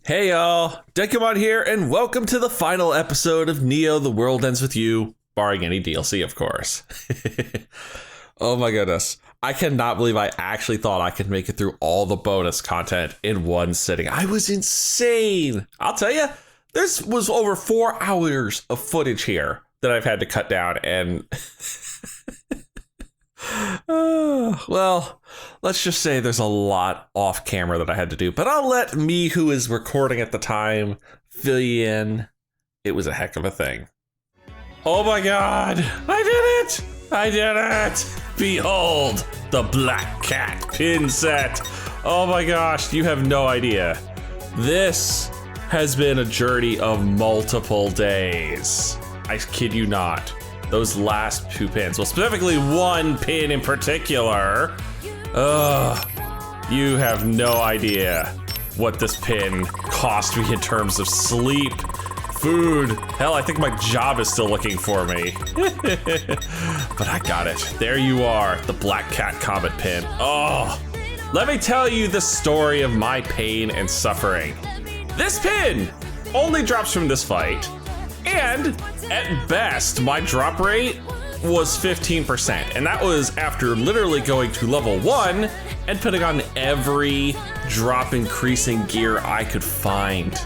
Hey y'all, Dekumon here, and welcome to the final episode of Neo The World Ends With You, barring any DLC, of course. Oh my goodness. I cannot believe I actually thought I could make it through all the bonus content in one sitting. I was insane. I'll tell you, this was over 4 hours of footage here that I've had to cut down, and well, let's just say there's a lot off camera that I had to do, but I'll let me, who is recording at the time, fill you in. It was a heck of a thing. Oh my God, I did it! I did it! Behold, the Black Cat Pin set. Oh my gosh, you have no idea. This has been a journey of multiple days. I kid you not. Those last 2 pins, well, specifically 1 pin in particular. You have no idea what this pin cost me in terms of sleep, food. Hell, I think my job is still looking for me. But I got it. There you are, the Black Cat Comet Pin. Oh, let me tell you the story of my pain and suffering. This pin only drops from this fight. And at best, my drop rate was 15%. And that was after literally going to level 1 and putting on every drop increasing gear I could find.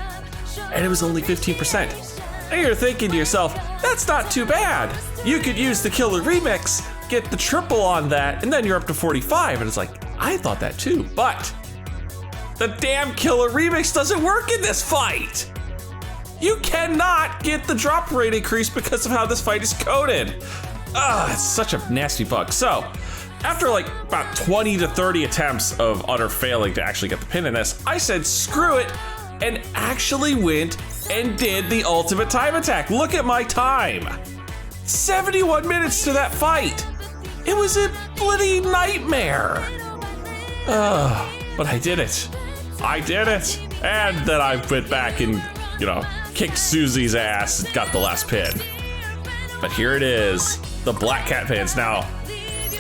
And it was only 15%. And you're thinking to yourself, that's not too bad. You could use the Killer Remix, get the triple on that, and then you're up to 45. And it's like, I thought that too, but the damn Killer Remix doesn't work in this fight. You cannot get the drop rate increase because of how this fight is coded. It's such a nasty bug. So, after like about 20 to 30 attempts of utter failing to actually get the pin in this, I said screw it and actually went and did the ultimate time attack. Look at my time. 71 minutes to that fight. It was a bloody nightmare. But I did it. I did it. And then I went back and, kicked Susie's ass and got the last pin. But here it is, the Black Cat pins. Now,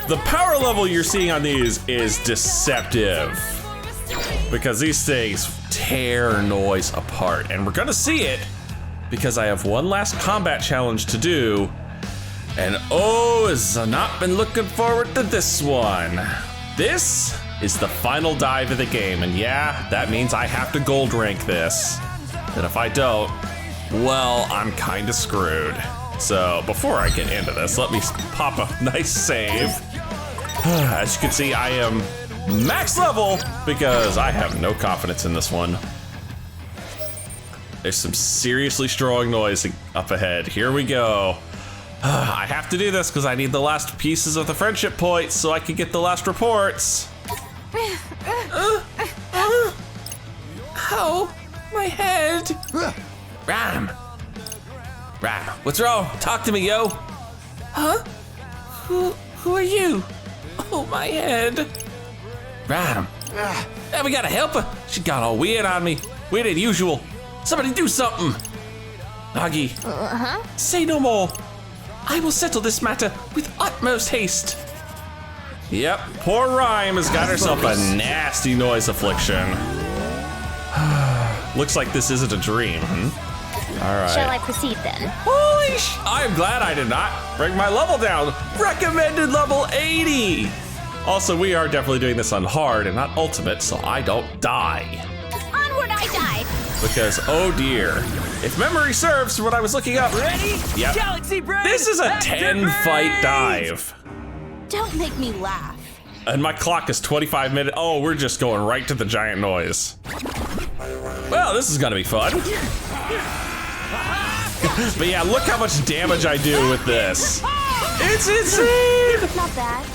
the power level you're seeing on these is deceptive because these things tear noise apart, and we're gonna see it because I have one last combat challenge to do, and has not been looking forward to this one. This is the final dive of the game, and yeah, that means I have to gold rank this. And if I don't, well, I'm kinda screwed. So before I get into this, let me pop a nice save. As you can see, I am max level because I have no confidence in this one. There's some seriously strong noise up ahead. Here we go. I have to do this because I need the last pieces of the friendship points so I can get the last reports. Ow. My head. Ram, what's wrong? Talk to me, yo. Huh? Who are you? Oh, my head. Ram. Yeah, we gotta help her. She got all weird on me. Weird as usual. Somebody do something. Nagi. Say no more. I will settle this matter with utmost haste. Yep, poor Rhyme has got herself a nasty noise affliction. Looks like this isn't a dream. All right. Shall I proceed then? Holy I'm glad I did not bring my level down. Recommended level 80. Also, we are definitely doing this on hard and not ultimate, so I don't die. Onward I die. Because, oh dear. If memory serves from what I was looking up. Ready? Yep. Galaxy Brain. This is a 10 fight dive. Don't make me laugh. And my clock is 25 minutes. Oh, we're just going right to the giant noise. Well, this is gonna be fun. But yeah, look how much damage I do with this. It's insane! Not bad.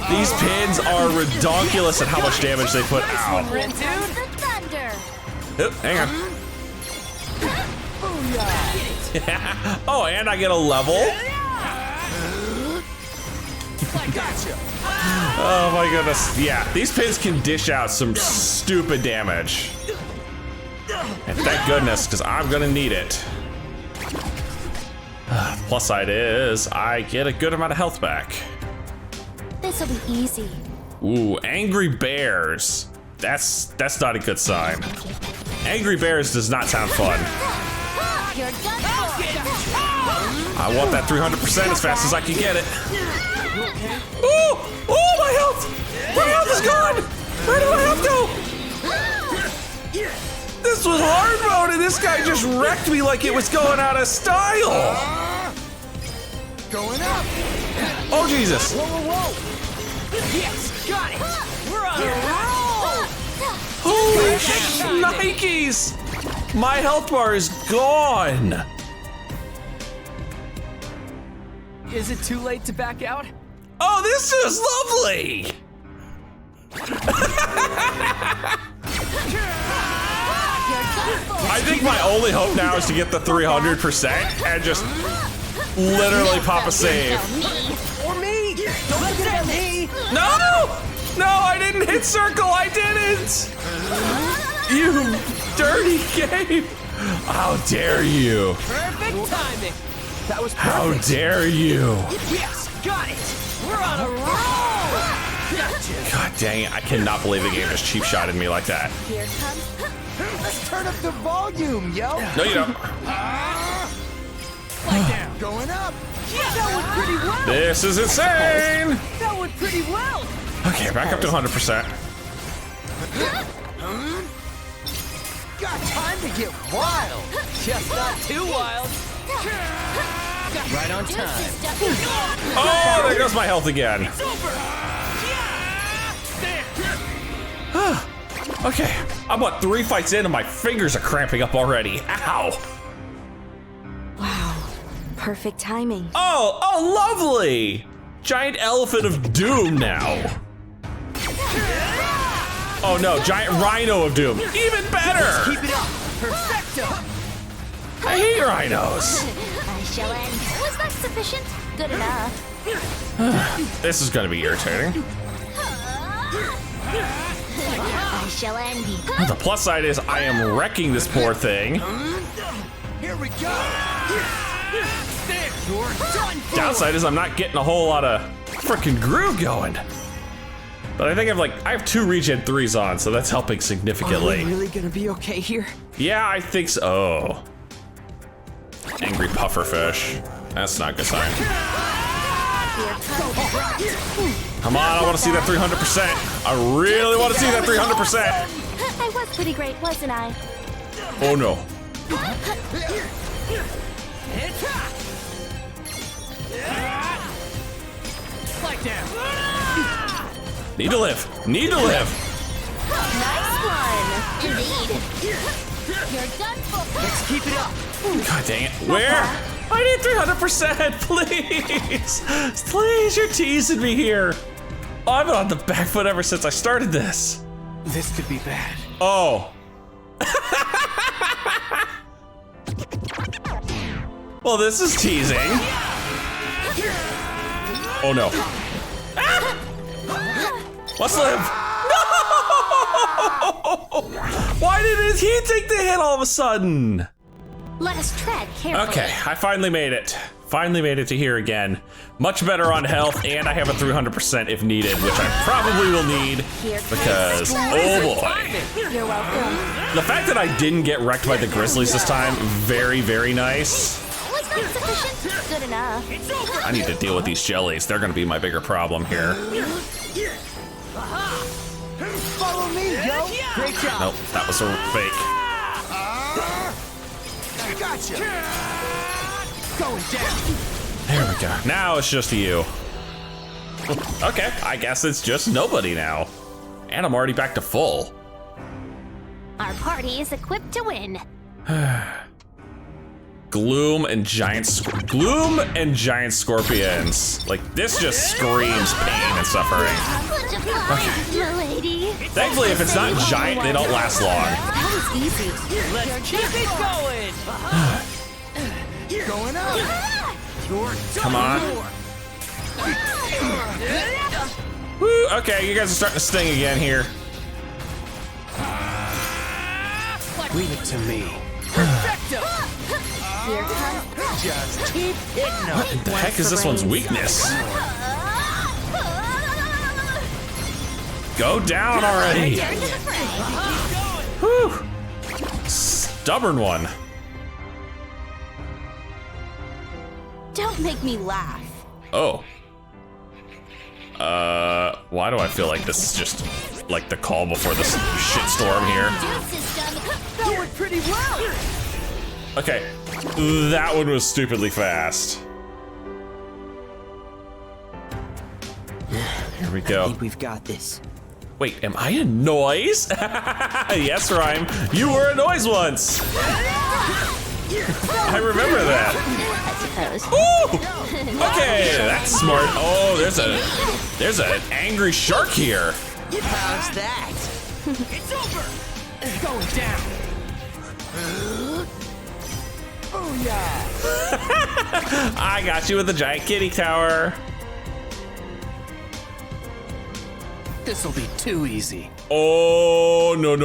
These pins are ridiculous at how much damage they put out. The thunder. Oop, hang on. Oh, and I get a level. I gotcha. Oh my goodness. Yeah, these pins can dish out some stupid damage. And thank goodness, because I'm gonna need it. Plus side is, I get a good amount of health back. This'll be easy. Ooh, angry bears. That's not a good sign. Angry Bears does not sound fun. You're done for. I want that 300% as fast as I can get it. Oh, my health! My health is gone! Where did my health go? This was hard mode and this guy just wrecked me like it was going out of style. Going up. Oh, Jesus. Whoa. Yes, got it. We're on a roll. Holy Nikes! My health bar is gone. Is it too late to back out? Oh, this is lovely. I think my only hope now is to get the 300% and just literally pop a save. Or me! Don't forget about me! No! No, I didn't hit circle, I didn't! You dirty game! How dare you? Perfect timing! That was perfect. How dare you? Yes, got it! We're on a roll! Gotcha! God dang it, I cannot believe the game just cheap shotted me like that. Here comes. Let's turn up the volume, yo! No, you don't. Lie down. Going up! Yeah, that went pretty well! This is insane! That went pretty well! Okay, back up to 100%. Got time to get wild! Just not too wild! Right on time. Oh, there goes my health again. It's over! Okay, I'm what, 3 fights in and my fingers are cramping up already. Ow! Wow. Perfect timing. Oh, lovely! Giant elephant of doom now. Oh no, giant rhino of doom. Even better! Keep it up! Perfecto! I hate rhinos. h.a.n.d. Was that sufficient? Good enough. This is gonna be irritating. h.a.n.d. The plus side is I am wrecking this poor thing. Here we go! You're done for! Downside is I'm not getting a whole lot of freaking groove going. But I think I have 2 regen 3s on, so that's helping Are significantly. we really gonna be okay here? Yeah, I think so. Oh. Angry pufferfish. That's not a good sign. Come on, I want to see that 300%. I really want to see that 300%. I was pretty great, wasn't I? Oh no. Like down. Need to live. Need to live. Nice one. Indeed. You're done for. Let's keep it up. God dang it. Where? I need 300%, please. Please, you're teasing me here. Oh, I've been on the back foot ever since I started this. This could be bad. Oh. Well, this is teasing. Oh no. Ah! Let's live. No! Why didn't he take the hit all of a sudden? Let us tread carefully. Okay, I finally made it. Finally made it to here again. Much better on health, and I have a 300% if needed, which I probably will need because, oh boy. You're welcome. The fact that I didn't get wrecked by the grizzlies this time, very, very nice. Was that sufficient? Good enough. I need to deal with these jellies. They're gonna be my bigger problem here. Follow me, yo! Great job! Nope, that was a fake. Gotcha! Going down! There we go. Now it's just you. Okay, I guess it's just nobody now. And I'm already back to full. Our party is equipped to win. Gloom and giant scorpions. Like, this just screams pain and suffering. Such a fun, milady. Thankfully, if it's not giant, they don't last long. That was easy. Let's keep it going! Going up! You're Come on. Woo, okay, you guys are starting to sting again here. Leave it to me. Perfecto! Here comes. Just keep hitting them. What the heck is this one's weakness? Go down already. Turn to the fray. Whew. stubborn one. Don't make me laugh. Oh. Why do I feel like this is just like the calm before this shitstorm here? That worked pretty well. Okay, that one was stupidly fast. Here we I go. think we've got this. Wait, am I a noise? Yes, Rhyme. You were a noise once. I remember that. I suppose. Ooh! Okay, that's smart. Oh, there's an angry shark here. How's that? It's over! It's going down! Oh yeah! I got you with the giant kitty tower. This'll be too easy. Oh, no.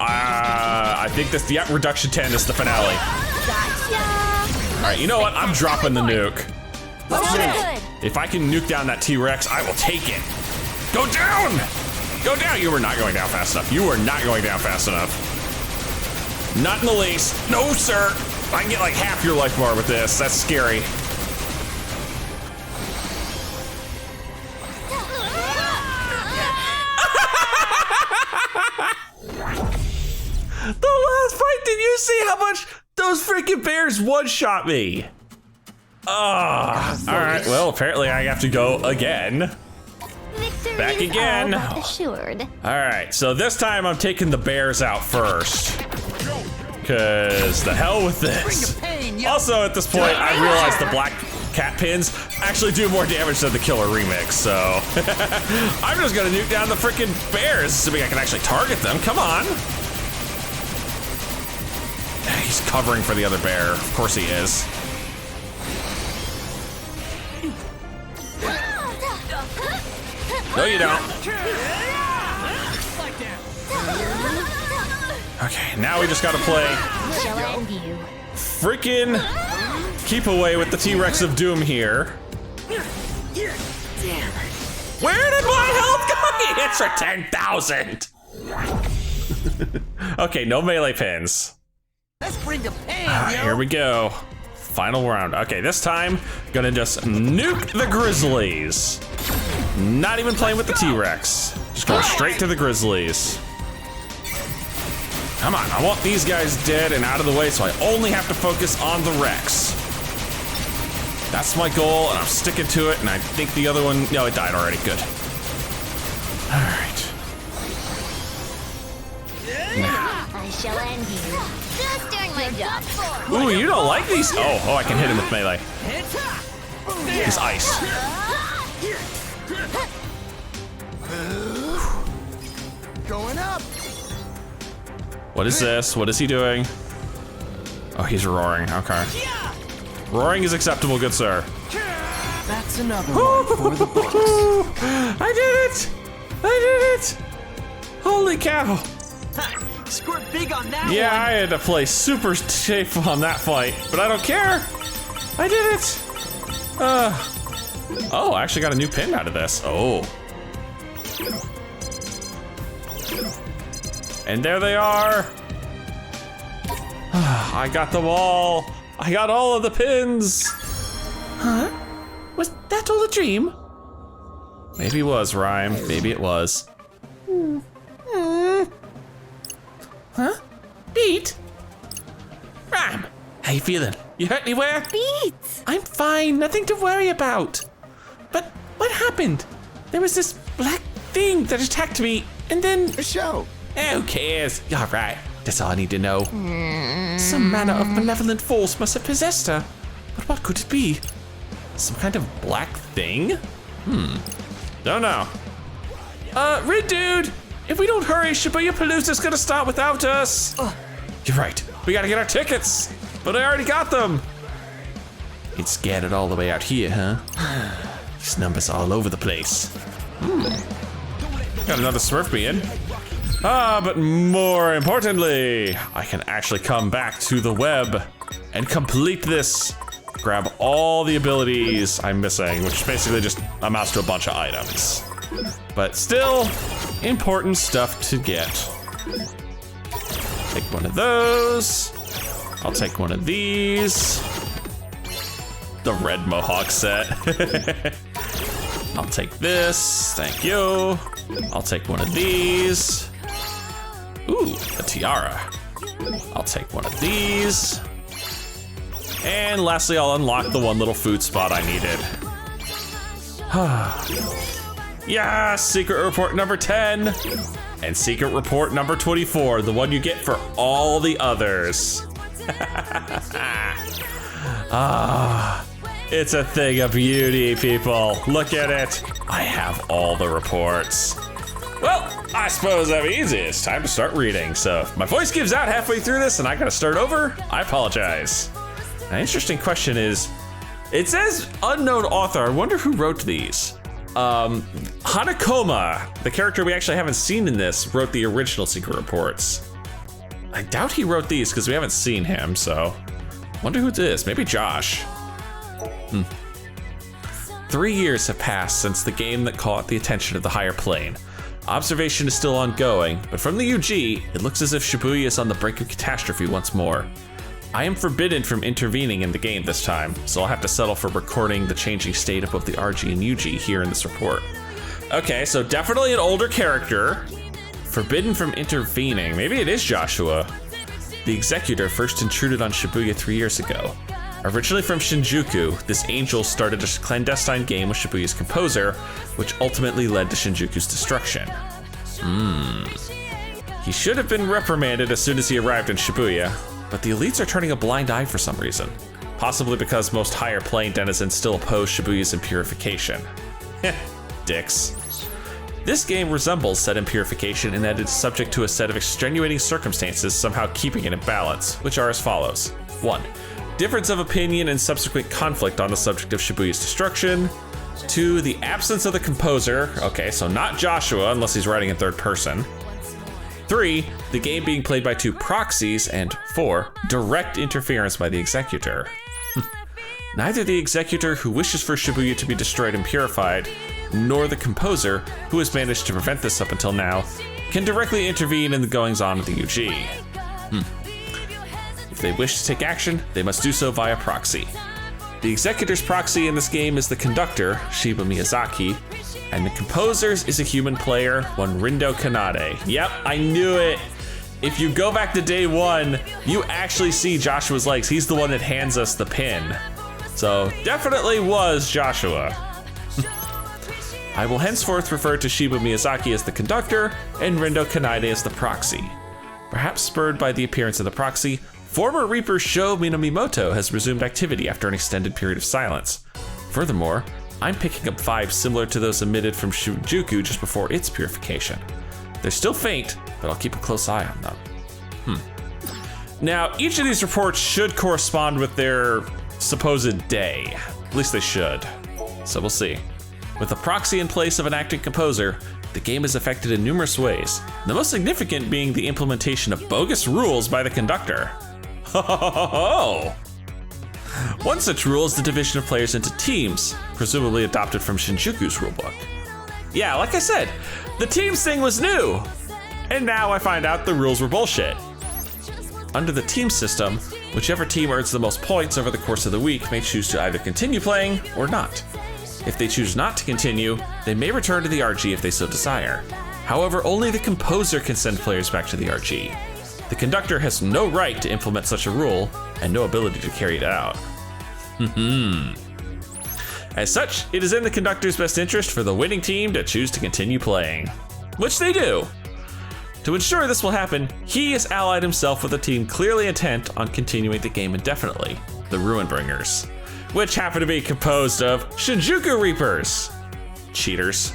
I think this, yeah, reduction 10 is the finale. Gotcha. All right, you know what? I'm dropping the nuke. Good. If I can nuke down that T-Rex, I will take it. Go down! Go down! You were not going down fast enough. You were not going down fast enough. Not in the least. No, sir. I can get like half your life bar with this. That's scary. The last fight, did you see how much those freaking bears one-shot me? All right, well, apparently I have to go again. Victory Back is again. all but assured. All right, so this time I'm taking the bears out first. Cause the hell with Bring this. the pain, yo! Also, at this point, I realized the Black Cat Pins actually do more damage than the Killer Remix, so I'm just gonna nuke down the freaking bears, assuming I can actually target them. Come on. He's covering for the other bear. Of course he is. No, you don't. Okay, now we just gotta play Shall end you. freaking keep away with the T-Rex of Doom here. Where did my health go? He hits for 10,000. Okay, no melee pins. Let's bring the pain, yo! Here we go. Final round. Okay, this time, gonna just nuke the Grizzlies. Not even playing with the T-Rex. Just going straight to the Grizzlies. Come on, I want these guys dead and out of the way, so I only have to focus on the Rex. That's my goal, and I'm sticking to it, and I think the other one, no, it died already, good. All right. I shall end you. Just doing my job. Ooh, you don't like these? Oh, I can hit him with melee. He's ice. Going up! What is this? What is he doing? Oh, he's roaring, okay. Roaring is acceptable, good sir. That's another one for the books. I did it! I did it! Holy cow. Squirt big on that Yeah, one! I had to play super safe on that fight, but I don't care. I did it. Oh, I actually got a new pin out of this. Oh. And there they are. I got them all. I got all of the pins. Huh? Was that all a dream? Maybe it was, Rhyme. Maybe it was. Huh? Beat? Rhyme, how you feeling? You hurt anywhere? Beats. I'm fine, nothing to worry about. But what happened? There was this black thing that attacked me, and then... A show! Who cares? All right, that's all I need to know. Some manner of malevolent force must have possessed her. But what could it be? Some kind of black thing? Don't know. Red Dude! If we don't hurry, Shibuya Palooza's gonna start without us. You're right, we gotta get our tickets. But I already got them. It's scattered all the way out here, huh? These numbers are all over the place. Got another Smurf being. But more importantly, I can actually come back to the web and complete this. Grab all the abilities I'm missing, which basically just amounts to a bunch of items. But still, important stuff to get. Take one of those. I'll take one of these. The red mohawk set. I'll take this, thank you. I'll take one of these. Ooh, a tiara. I'll take one of these. And lastly, I'll unlock the one little food spot I needed. Yeah, secret report number 10. And secret report number 24, the one you get for all the others. It's a thing of beauty, people. Look at it. I have all the reports. Well, I suppose that means it's time to start reading. So if my voice gives out halfway through this and I gotta start over, I apologize. An interesting question is, it says unknown author. I wonder who wrote these. Hanakoma, the character we actually haven't seen in this, wrote the original secret reports. I doubt he wrote these because we haven't seen him, so wonder who it is. Maybe Josh. 3 years have passed since the game that caught the attention of the higher plane. Observation is still ongoing, but from the UG, it looks as if Shibuya is on the brink of catastrophe once more. I am forbidden from intervening in the game this time, so I'll have to settle for recording the changing state of both the RG and UG here in this report. Okay, so definitely an older character. Forbidden from intervening. Maybe it is Joshua. The Executor first intruded on Shibuya 3 years ago. Originally from Shinjuku, this angel started a clandestine game with Shibuya's composer, which ultimately led to Shinjuku's destruction. He should have been reprimanded as soon as he arrived in Shibuya, but the elites are turning a blind eye for some reason. Possibly because most higher plane denizens still oppose Shibuya's impurification. Heh, dicks. This game resembles said impurification in that it is subject to a set of extenuating circumstances somehow keeping it in balance, which are as follows. 1. Difference of opinion and subsequent conflict on the subject of Shibuya's destruction. 2. The absence of the composer. Okay, so not Joshua unless he's writing in third person. 3. The game being played by 2 proxies. And 4. Direct interference by the Executor. Neither the Executor, who wishes for Shibuya to be destroyed and purified, nor the composer, who has managed to prevent this up until now, can directly intervene in the goings-on of the UG. If they wish to take action, they must do so via proxy. The Executor's proxy in this game is the conductor, Shiba Miyazaki, and the composer's is a human player, one Rindo Kanade. Yep, I knew it. If you go back to day 1, you actually see Joshua's legs. He's the one that hands us the pin. So definitely was Joshua. I will henceforth refer to Shiba Miyazaki as the conductor and Rindo Kanade as the proxy. Perhaps spurred by the appearance of the proxy, former Reaper Sho Minamimoto has resumed activity after an extended period of silence. Furthermore, I'm picking up vibes similar to those emitted from Shinjuku just before its purification. They're still faint, but I'll keep a close eye on them. Now, each of these reports should correspond with their supposed day. At least they should. So we'll see. With a proxy in place of an active composer, the game is affected in numerous ways, the most significant being the implementation of bogus rules by the conductor. One such rule is the division of players into teams, presumably adopted from Shinjuku's rulebook. Yeah, like I said, the teams thing was new, and now I find out the rules were bullshit. Under the team system, whichever team earns the most points over the course of the week may choose to either continue playing or not. If they choose not to continue, they may return to the RG if they so desire. However, only the composer can send players back to the RG. The conductor has no right to implement such a rule, and no ability to carry it out. As such, it is in the conductor's best interest for the winning team to choose to continue playing, which they do. To ensure this will happen, he has allied himself with a team clearly intent on continuing the game indefinitely, the Ruinbringers, which happen to be composed of Shinjuku Reapers. Cheaters.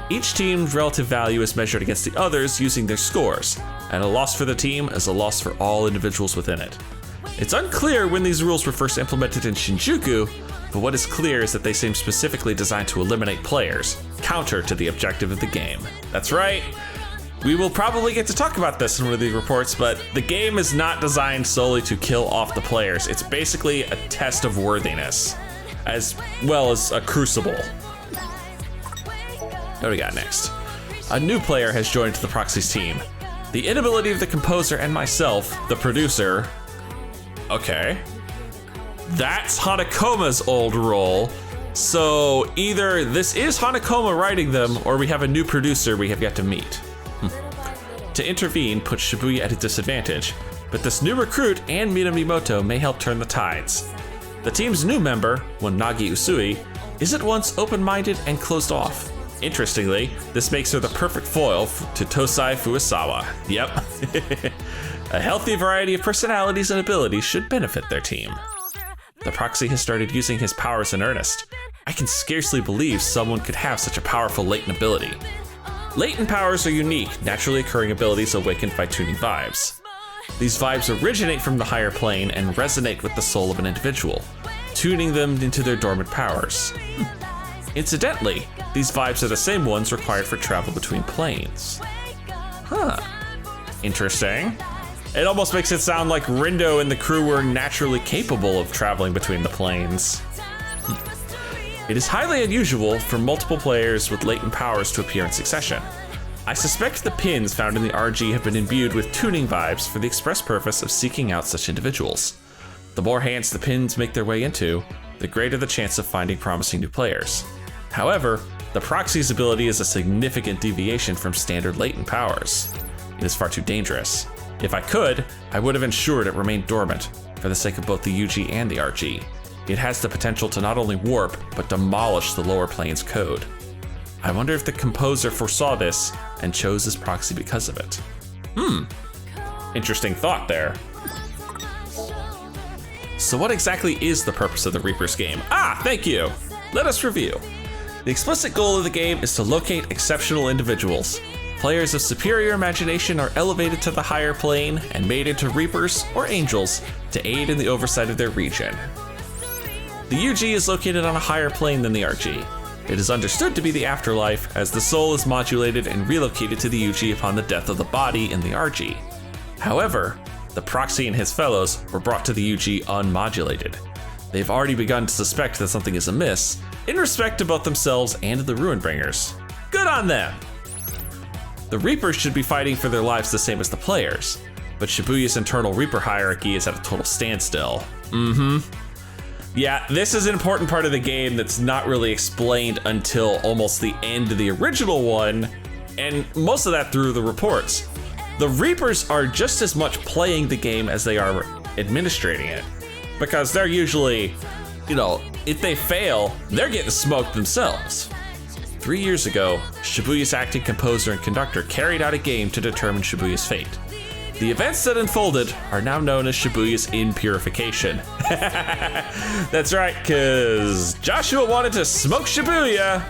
Each team's relative value is measured against the others using their scores, and a loss for the team is a loss for all individuals within it. It's unclear when these rules were first implemented in Shinjuku, but what is clear is that they seem specifically designed to eliminate players, counter to the objective of the game. That's right. We will probably get to talk about this in one of these reports, but the game is not designed solely to kill off the players. It's basically a test of worthiness, as well as a crucible. What do we got next? A new player has joined the Proxy's team. The inability of the composer and myself, the producer. Okay. That's Hanakoma's old role. So either this is Hanakoma writing them, or we have a new producer we have yet to meet. To intervene puts Shibuya at a disadvantage, but this new recruit and Minamimoto may help turn the tides. The team's new member, one Nagi Usui, is at once open-minded and closed off. Interestingly, this makes her the perfect foil to Tosai Furusawa. Yep. A healthy variety of personalities and abilities should benefit their team. The proxy has started using his powers in earnest. I can scarcely believe someone could have such a powerful latent ability. Latent powers are unique, naturally occurring abilities awakened by tuning vibes. These vibes originate from the higher plane and resonate with the soul of an individual, tuning them into their dormant powers. Incidentally, these vibes are the same ones required for travel between planes. Huh. Interesting. It almost makes it sound like Rindo and the crew were naturally capable of traveling between the planes. It is highly unusual for multiple players with latent powers to appear in succession. I suspect the pins found in the RG have been imbued with tuning vibes for the express purpose of seeking out such individuals. The more hands the pins make their way into, the greater the chance of finding promising new players. However, the proxy's ability is a significant deviation from standard latent powers. It is far too dangerous. If I could, I would have ensured it remained dormant, for the sake of both the UG and the RG. It has the potential to not only warp, but demolish the lower plane's code. I wonder if the composer foresaw this and chose his proxy because of it. Interesting thought there. So what exactly is the purpose of the Reaper's game? Thank you! Let us review. The explicit goal of the game is to locate exceptional individuals. Players of superior imagination are elevated to the higher plane and made into Reapers or Angels to aid in the oversight of their region. The UG is located on a higher plane than the RG. It is understood to be the afterlife, as the soul is modulated and relocated to the UG upon the death of the body in the RG. However, the proxy and his fellows were brought to the UG unmodulated. They've already begun to suspect that something is amiss in respect to both themselves and the Ruinbringers. Good on them! The Reapers should be fighting for their lives the same as the players, but Shibuya's internal Reaper hierarchy is at a total standstill. Yeah, this is an important part of the game that's not really explained until almost the end of the original one, and most of that through the reports. The Reapers are just as much playing the game as they are administrating it, because they're usually, if they fail, they're getting smoked themselves. 3 years ago, Shibuya's acting composer and conductor carried out a game to determine Shibuya's fate. The events that unfolded are now known as Shibuya's Impurification. That's right, because Joshua wanted to smoke Shibuya,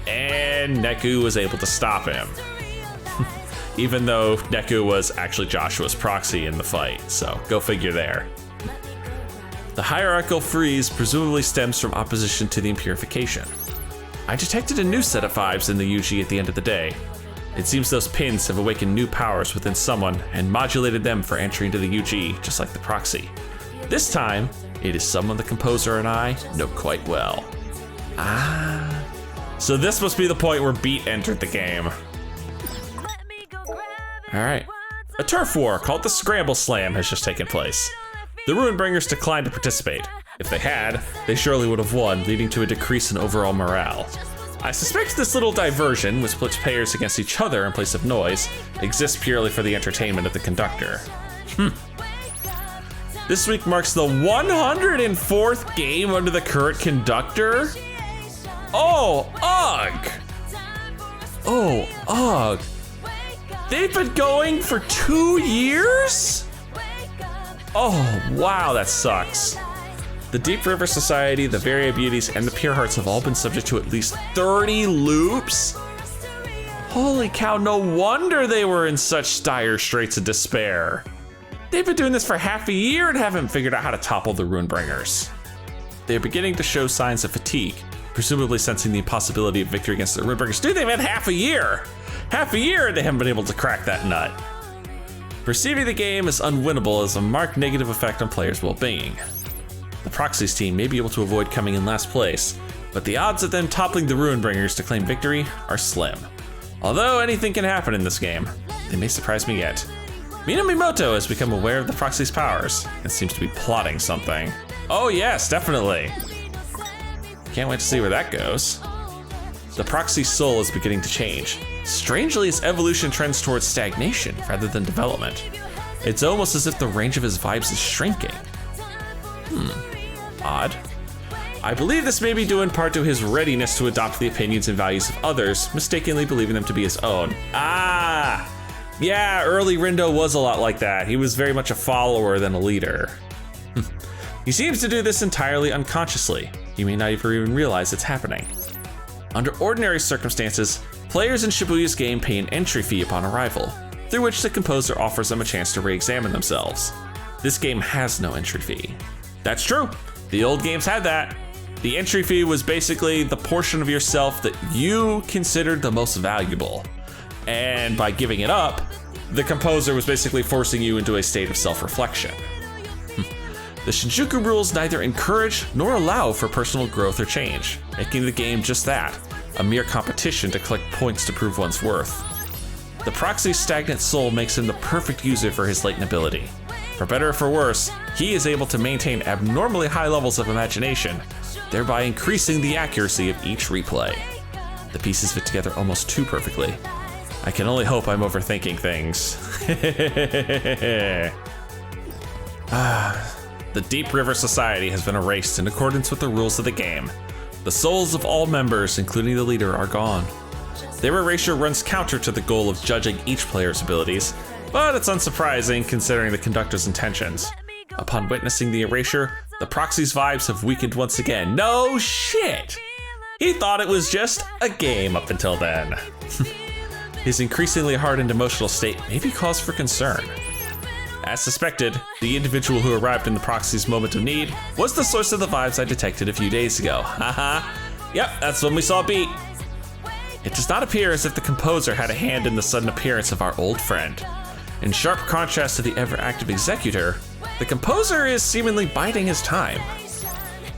and Neku was able to stop him. Even though Neku was actually Joshua's proxy in the fight, so go figure there. The hierarchical freeze presumably stems from opposition to the Impurification. I detected a new set of vibes in the UG at the end of the day. It seems those pins have awakened new powers within someone and modulated them for entry into the UG, just like the proxy. This time, it is someone the composer and I know quite well. So this must be the point where Beat entered the game. Alright. A turf war called the Scramble Slam has just taken place. The Ruinbringers declined to participate. If they had, they surely would have won, leading to a decrease in overall morale. I suspect this little diversion, which splits players against each other in place of noise, exists purely for the entertainment of the conductor. This week marks the 104th game under the current conductor? Oh, ugh! Oh, ugh. They've been going for 2 years? Oh, wow, that sucks. The Deep River Society, the Varia Beauties, and the Pure Hearts have all been subject to at least 30 loops? Holy cow, no wonder they were in such dire straits of despair. They've been doing this for half a year and haven't figured out how to topple the Ruinbringers. They are beginning to show signs of fatigue, presumably sensing the impossibility of victory against the Ruinbringers. Dude, they've had half a year! Half a year and they haven't been able to crack that nut. Perceiving the game as unwinnable is a marked negative effect on players' well-being. The Proxies team may be able to avoid coming in last place, but the odds of them toppling the Ruinbringers to claim victory are slim. Although anything can happen in this game. they may surprise me yet. Minamimoto has become aware of the proxy's powers and seems to be plotting something. Oh yes, definitely. Can't wait to see where that goes. The proxy's soul is beginning to change. Strangely, his evolution trends towards stagnation rather than development. It's almost as if the range of his vibes is shrinking. Odd. I believe this may be due in part to his readiness to adopt the opinions and values of others, mistakenly believing them to be his own. Ah! Yeah, early Rindo was a lot like that. He was very much a follower than a leader. He seems to do this entirely unconsciously. He may not even realize it's happening. Under ordinary circumstances, players in Shibuya's game pay an entry fee upon arrival, through which the composer offers them a chance to re-examine themselves. This game has no entry fee. That's true. The old games had that. The entry fee was basically the portion of yourself that you considered the most valuable. And by giving it up, the composer was basically forcing you into a state of self-reflection. The Shinjuku rules neither encourage nor allow for personal growth or change, making the game just that, a mere competition to collect points to prove one's worth. The proxy's stagnant soul makes him the perfect user for his latent ability. For better or for worse, he is able to maintain abnormally high levels of imagination, thereby increasing the accuracy of each replay. The pieces fit together almost too perfectly. I can only hope I'm overthinking things. The Deep River Society has been erased in accordance with the rules of the game. The souls of all members, including the leader, are gone. Their erasure runs counter to the goal of judging each player's abilities, but it's unsurprising considering the conductor's intentions. Upon witnessing the erasure, the proxy's vibes have weakened once again. No shit! He thought it was just a game up until then. His increasingly hardened emotional state may be cause for concern. As suspected, the individual who arrived in the proxy's moment of need was the source of the vibes I detected a few days ago. Haha. Yep, that's when we saw Beat. It does not appear as if the composer had a hand in the sudden appearance of our old friend. In sharp contrast to the ever-active executor, the composer is seemingly biding his time.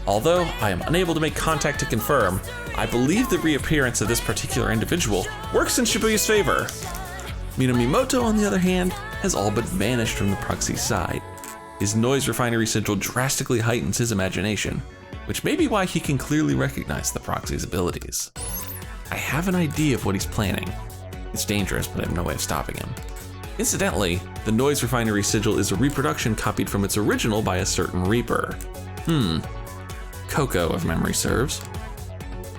Although I am unable to make contact to confirm, I believe the reappearance of this particular individual works in Shibuya's favor. Minamimoto, on the other hand, has all but vanished from the proxy's side. His noise refinery sigil drastically heightens his imagination, which may be why he can clearly recognize the proxy's abilities. I have an idea of what he's planning. It's dangerous, but I have no way of stopping him. Incidentally, the noise refinery sigil is a reproduction copied from its original by a certain Reaper. Coco, if memory serves.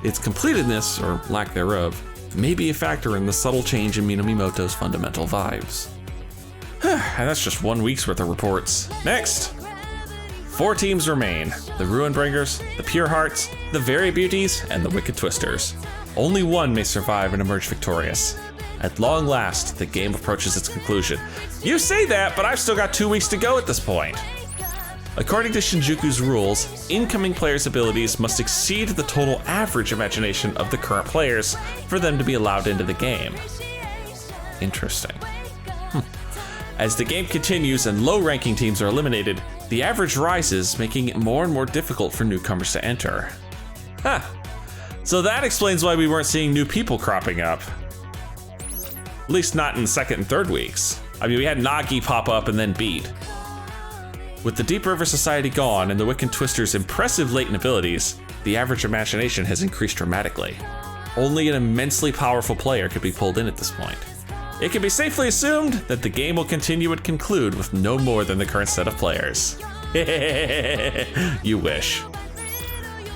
Its completedness, or lack thereof, may be a factor in the subtle change in Minamimoto's fundamental vibes. And that's just 1 week's worth of reports. Next! 4 teams remain: the Ruinbringers, the Pure Hearts, the Very Beauties, and the Wicked Twisters. Only one may survive and emerge victorious. At long last, the game approaches its conclusion. You say that, but I've still got 2 weeks to go at this point. According to Shinjuku's rules, incoming players' abilities must exceed the total average imagination of the current players for them to be allowed into the game. Interesting. As the game continues and low-ranking teams are eliminated, the average rises, making it more and more difficult for newcomers to enter. So that explains why we weren't seeing new people cropping up. At least not in the second and third weeks. I mean, we had Nagi pop up and then Beat. With the Deep River Society gone and the Wicked Twister's impressive latent abilities, the average imagination has increased dramatically. Only an immensely powerful player could be pulled in at this point. It can be safely assumed that the game will continue and conclude with no more than the current set of players. You wish.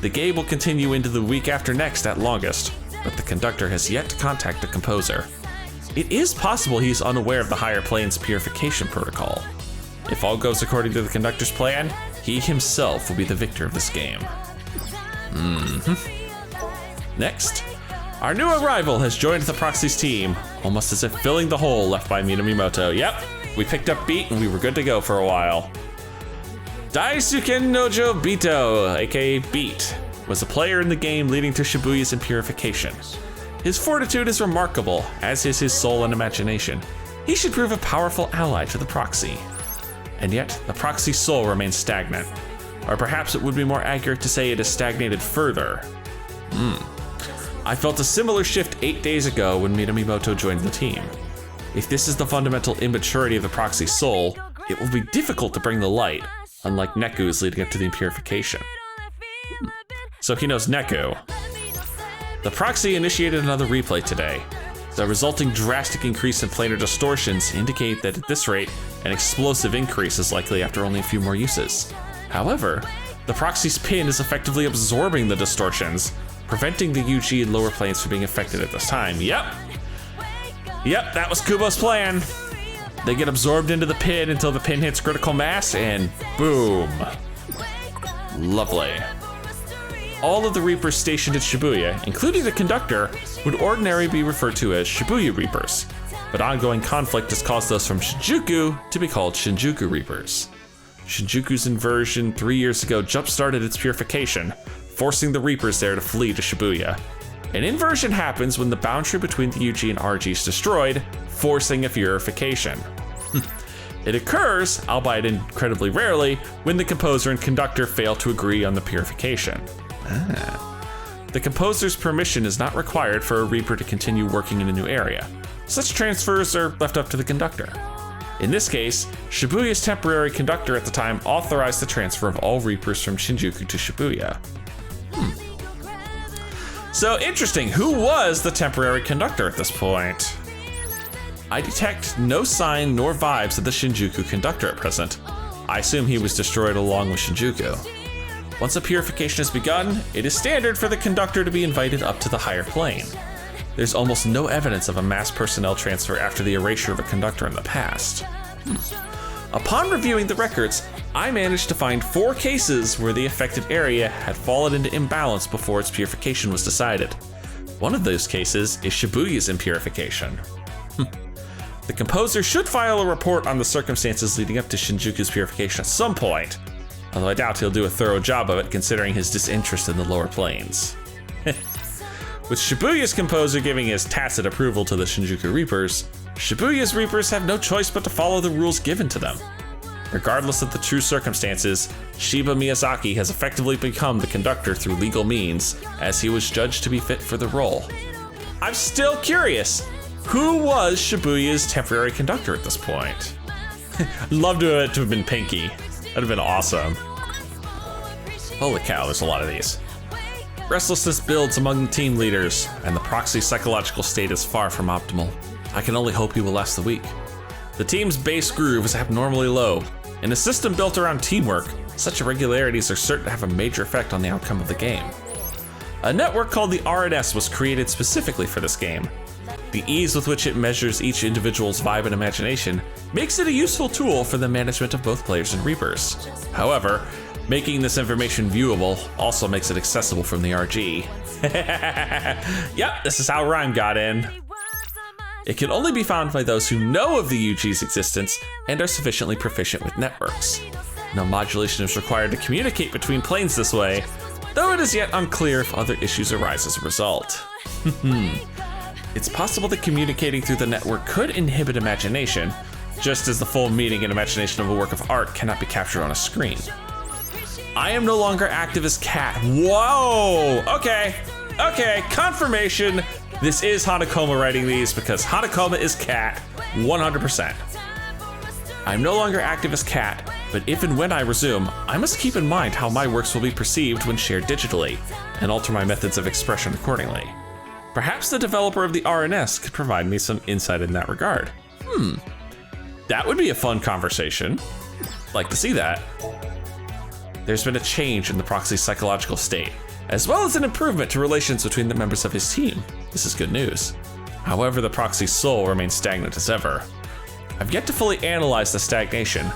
The game will continue into the week after next at longest, but the conductor has yet to contact the composer. It is possible he's unaware of the higher plane's purification protocol. If all goes according to the conductor's plan, he himself will be the victor of this game. Next, our new arrival has joined the proxy's team, almost as if filling the hole left by Minamimoto. Yep, we picked up Beat and we were good to go for a while. Daisuken Nojo Bito, aka Beat, was a player in the game leading to Shibuya's impurification. His fortitude is remarkable, as is his soul and imagination. He should prove a powerful ally to the proxy. And yet, the proxy's soul remains stagnant. Or perhaps it would be more accurate to say it has stagnated further. I felt a similar shift 8 days ago when Minamimoto joined the team. If this is the fundamental immaturity of the proxy soul, it will be difficult to bring the light, unlike Neku's leading up to the impurification. So he knows Neku. The proxy initiated another replay today. The resulting drastic increase in planar distortions indicate that at this rate, an explosive increase is likely after only a few more uses. However, the proxy's pin is effectively absorbing the distortions, preventing the UG and lower planes from being affected at this time. Yep, that was Kubo's plan. They get absorbed into the pin until the pin hits critical mass, and boom. Lovely. All of the Reapers stationed at Shibuya, including the conductor, would ordinarily be referred to as Shibuya Reapers, but ongoing conflict has caused those from Shinjuku to be called Shinjuku Reapers. Shinjuku's inversion 3 years ago jump-started its purification, forcing the Reapers there to flee to Shibuya. An inversion happens when the boundary between the UG and RG is destroyed, forcing a purification. It occurs, albeit incredibly rarely, when the composer and conductor fail to agree on the purification. The composer's permission is not required for a Reaper to continue working in a new area. Such transfers are left up to the conductor. In this case, Shibuya's temporary conductor at the time authorized the transfer of all Reapers from Shinjuku to Shibuya. So interesting, who was the temporary conductor at this point? I detect no sign nor vibes of the Shinjuku conductor at present. I assume he was destroyed along with Shinjuku. Once a purification has begun, it is standard for the conductor to be invited up to the higher plane. There's almost no evidence of a mass personnel transfer after the erasure of a conductor in the past. Upon reviewing the records, I managed to find 4 cases where the affected area had fallen into imbalance before its purification was decided. One of those cases is Shibuya's impurification. The composer should file a report on the circumstances leading up to Shinjuku's purification at some point, although I doubt he'll do a thorough job of it considering his disinterest in the lower planes. With Shibuya's composer giving his tacit approval to the Shinjuku Reapers, Shibuya's Reapers have no choice but to follow the rules given to them. Regardless of the true circumstances, Shiba Miyazaki has effectively become the conductor through legal means, as he was judged to be fit for the role. I'm still curious, who was Shibuya's temporary conductor at this point? Love to have been Pinky. That'd have been awesome. Holy cow, there's a lot of these. Restlessness builds among the team leaders, and the proxy's psychological state is far from optimal. I can only hope he will last the week. The team's base groove is abnormally low. In a system built around teamwork, such irregularities are certain to have a major effect on the outcome of the game. A network called the RNS was created specifically for this game. The ease with which it measures each individual's vibe and imagination makes it a useful tool for the management of both players and Reapers. However, making this information viewable also makes it accessible from the RG. Yep, this is how Rhyme got in. It can only be found by those who know of the UG's existence and are sufficiently proficient with networks. No modulation is required to communicate between planes this way, though it is yet unclear if other issues arise as a result. It's possible that communicating through the network could inhibit imagination, just as the full meaning and imagination of a work of art cannot be captured on a screen. I am no longer active as Cat. Whoa! Okay, confirmation. This is Hanakoma writing these because Hanakoma is Cat, 100%. I'm no longer active as Cat, but if and when I resume, I must keep in mind how my works will be perceived when shared digitally, and alter my methods of expression accordingly. Perhaps the developer of the RNS could provide me some insight in that regard. That would be a fun conversation. Like to see that. There's been a change in the proxy's psychological state, as well as an improvement to relations between the members of his team. This is good news. However, the proxy's soul remains stagnant as ever. I've yet to fully analyze the stagnation,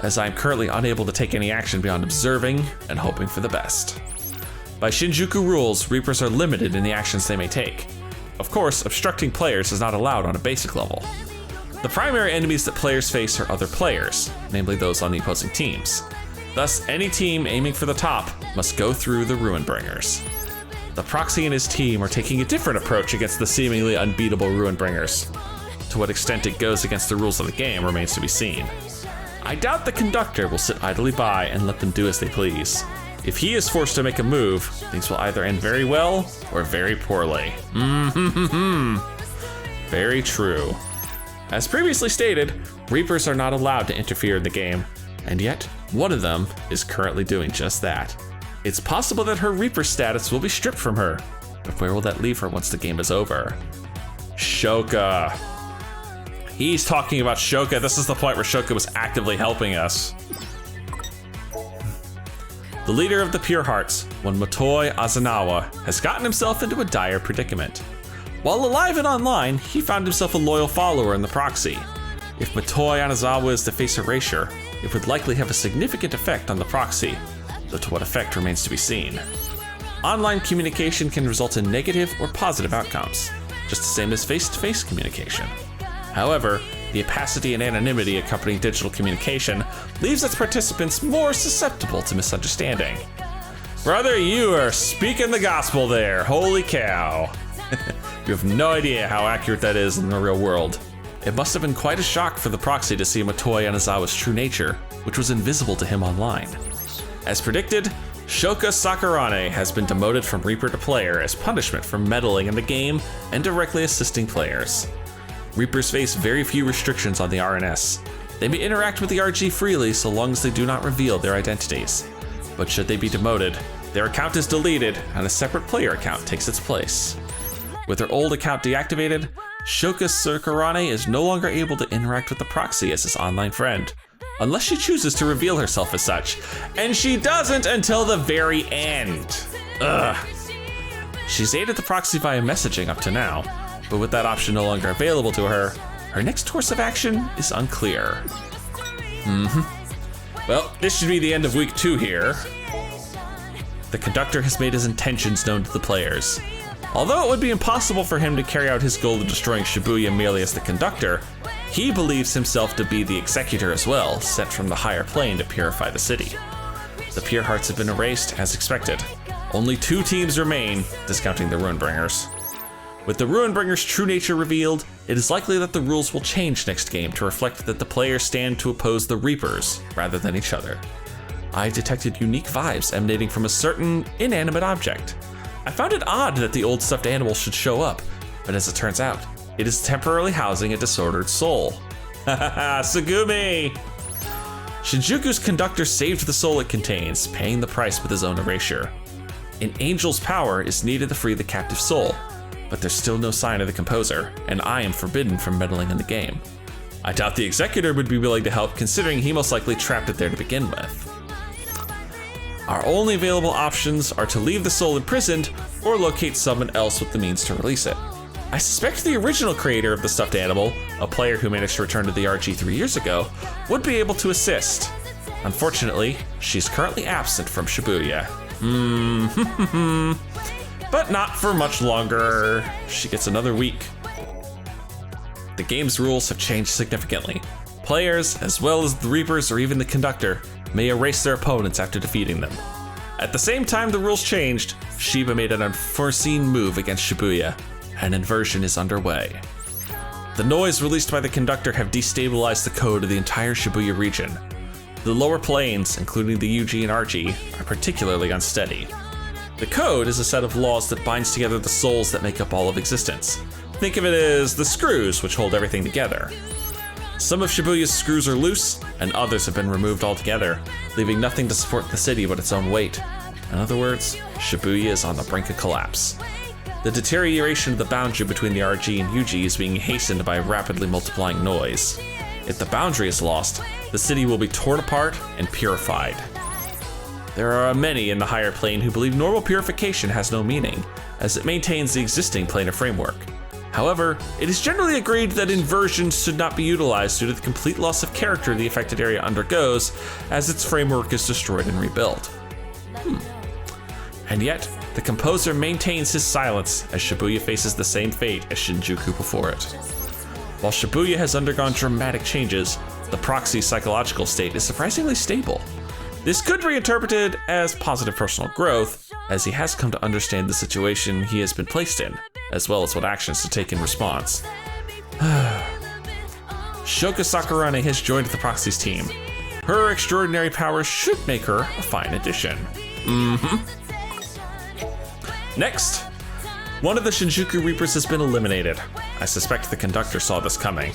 as I am currently unable to take any action beyond observing and hoping for the best. By Shinjuku rules, Reapers are limited in the actions they may take. Of course, obstructing players is not allowed on a basic level. The primary enemies that players face are other players, namely those on the opposing teams. Thus, any team aiming for the top must go through the Ruinbringers. The proxy and his team are taking a different approach against the seemingly unbeatable Ruinbringers. To what extent it goes against the rules of the game remains to be seen. I doubt the conductor will sit idly by and let them do as they please. If he is forced to make a move, things will either end very well or very poorly. Very true. As previously stated, Reapers are not allowed to interfere in the game, and yet one of them is currently doing just that. It's possible that her Reaper status will be stripped from her, but where will that leave her once the game is over? Shoka. He's talking about Shoka. This is the point where Shoka was actively helping us. The leader of the Pure Hearts, one Motoi Azunawa, has gotten himself into a dire predicament. While alive and online, he found himself a loyal follower in the proxy. If Motoi Azunawa is to face erasure, it would likely have a significant effect on the proxy, though to what effect remains to be seen. Online communication can result in negative or positive outcomes, just the same as face-to-face communication. However, the opacity and anonymity accompanying digital communication leaves its participants more susceptible to misunderstanding. Brother, you are speaking the gospel there, holy cow. You have no idea how accurate that is in the real world. It must have been quite a shock for the proxy to see Motoi Anazawa's true nature, which was invisible to him online. As predicted, Shoka Sakurane has been demoted from Reaper to player as punishment for meddling in the game and directly assisting players. Reapers face very few restrictions on the RNS. They may interact with the RG freely so long as they do not reveal their identities. But should they be demoted, their account is deleted and a separate player account takes its place. With her old account deactivated, Shoka Sakurane is no longer able to interact with the proxy as his online friend, unless she chooses to reveal herself as such, and she doesn't until the very end. Ugh. She's aided the proxy via messaging up to now, but with that option no longer available to her, her next course of action is unclear. Well, this should be the end of week 2 here. The conductor has made his intentions known to the players. Although it would be impossible for him to carry out his goal of destroying Shibuya merely as the conductor, he believes himself to be the executor as well, sent from the higher plane to purify the city. The Pure Hearts have been erased as expected. Only 2 teams remain, discounting the Ruinbringers. With the Ruinbringers' true nature revealed, it is likely that the rules will change next game to reflect that the players stand to oppose the Reapers rather than each other. I detected unique vibes emanating from a certain inanimate object. I found it odd that the old stuffed animal should show up, but as it turns out, it is temporarily housing a disordered soul. Hahaha, Tsugumi! Shinjuku's conductor saved the soul it contains, paying the price with his own erasure. An angel's power is needed to free the captive soul, but there's still no sign of the composer, and I am forbidden from meddling in the game. I doubt the executor would be willing to help, considering he most likely trapped it there to begin with. Our only available options are to leave the soul imprisoned or locate someone else with the means to release it. I suspect the original creator of the stuffed animal, a player who managed to return to the RG 3 years ago, would be able to assist. Unfortunately, she's currently absent from Shibuya. But not for much longer. She gets another week. The game's rules have changed significantly. Players, as well as the Reapers or even the conductor, may erase their opponents after defeating them. At the same time the rules changed, Shiba made an unforeseen move against Shibuya. An inversion is underway. The noise released by the conductor have destabilized the code of the entire Shibuya region. The lower planes, including the UG and RG, are particularly unsteady. The code is a set of laws that binds together the souls that make up all of existence. Think of it as the screws which hold everything together. Some of Shibuya's screws are loose, and others have been removed altogether, leaving nothing to support the city but its own weight. In other words, Shibuya is on the brink of collapse. The deterioration of the boundary between the RG and UG is being hastened by rapidly multiplying noise. If the boundary is lost, the city will be torn apart and purified. There are many in the higher plane who believe normal purification has no meaning, as it maintains the existing planar framework. However, it is generally agreed that inversions should not be utilized due to the complete loss of character the affected area undergoes as its framework is destroyed and rebuilt. And yet, the composer maintains his silence as Shibuya faces the same fate as Shinjuku before it. While Shibuya has undergone dramatic changes, the proxy's psychological state is surprisingly stable. This could be reinterpreted as positive personal growth, as he has come to understand the situation he has been placed in, as well as what actions to take in response. Shoka Sakurane has joined the proxy's team. Her extraordinary powers should make her a fine addition. Next, one of the Shinjuku Reapers has been eliminated. I suspect the conductor saw this coming.